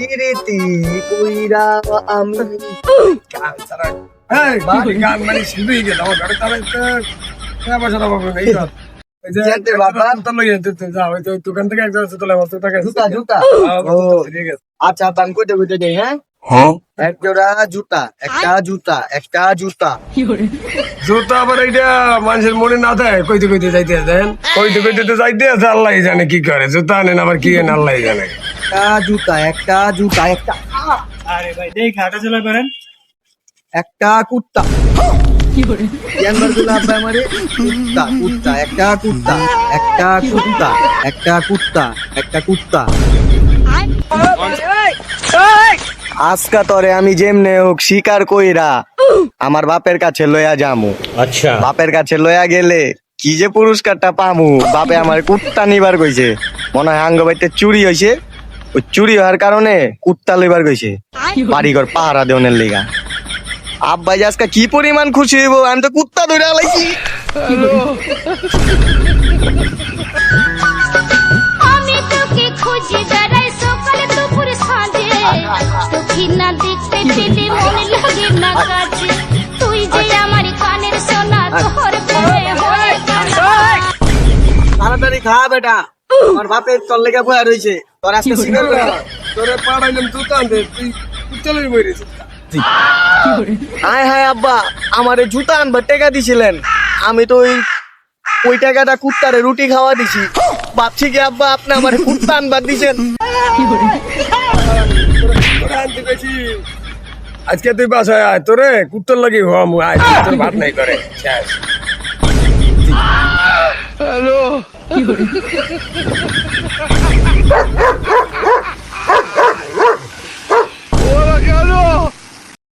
কিরিতি কইরা আমি গান ছাড়া এই বাড়ি গান মানে শিল্পী গেল আমার ঘরে তাহলে বসে না বাবা এই কর এই যে যেতে বাবা। তো লই যেতে যাও ওই তো দোকান থেকে একজন আছে তোলা বলতে টাকা জুতা জুতা ও ঠিক আছে আচ্ছা পান কইতে কইতে দেই হ্যাঁ এক জোড়া জুতা একটা জুতা একটা জুতা জুতা আবার এইটা মানুষের মনে না দেয় কইতে কইতে যাইতে দেন কইতে কইতে তো যাইতে আছে আল্লাহ জানে কি করে জুতা আনেন আবার কি এনে আল্লাহ জানে একটা জুতা একটা জুতা একটা আরে ভাই দেখ হাঁটা চলা করেন একটা কুত্তা ইয়ানবার গুলো আব্বা আমারে কুত্তা কুত্তা একটা কুত্তা একটা কুত্তা একটা কুত্তা একটা কুত্তা আজকা তরে আমি যেমনে হোক শিকার কইরা আমার বাপের কাছে লইয়া যামু अच्छा বাপের কাছে লইয়া গেলে কি যে পুরস্কারটা পামু বাপে আমার কুত্তা নিবার কইছে মনে হয় আঙ্গ বাইতে চুরি হইছে ওই চুরি হওয়ার কারণে কুত্তা লইবার কইছে বাড়িঘর পাহারা দেওয়ার লিগা আব্বাই যে আজকে কি পরিমাণ খুশি হইব আমি তো কুত্তা ধরে আলাইছি আমি তোকে খুঁজে বেড়াই সকালে দুপুর সাঁঝে তোকে না দেখতে পেলে মনে লাগে না কাছে তুই যে আমার কানের সোনা তোর প্রেমে হয়ে তাড়াতাড়ি খা বেটা আমার বাপের তোর লেগে বয়া রইছে তোর আজকে শিকার করা তোরে পাড়াইলাম জুতা আনতে তুই চলে বইরেছিস হায় হায় আব্বা আমারে জুতা আনবার টাকা দিছিলেন আমি তো ওই টাকাটা কুত্তারে রুটি খাওয়া দিছি ভাবছি কি আব্বা আপনি আমার কুত্তা আনবার দিছেন তোরে আনতে গেছি আজকে তুই বাসায় আয় তোরে কুত্তর লাগি হম আয় তোর ভাত নাই করে শেষ হ্যালো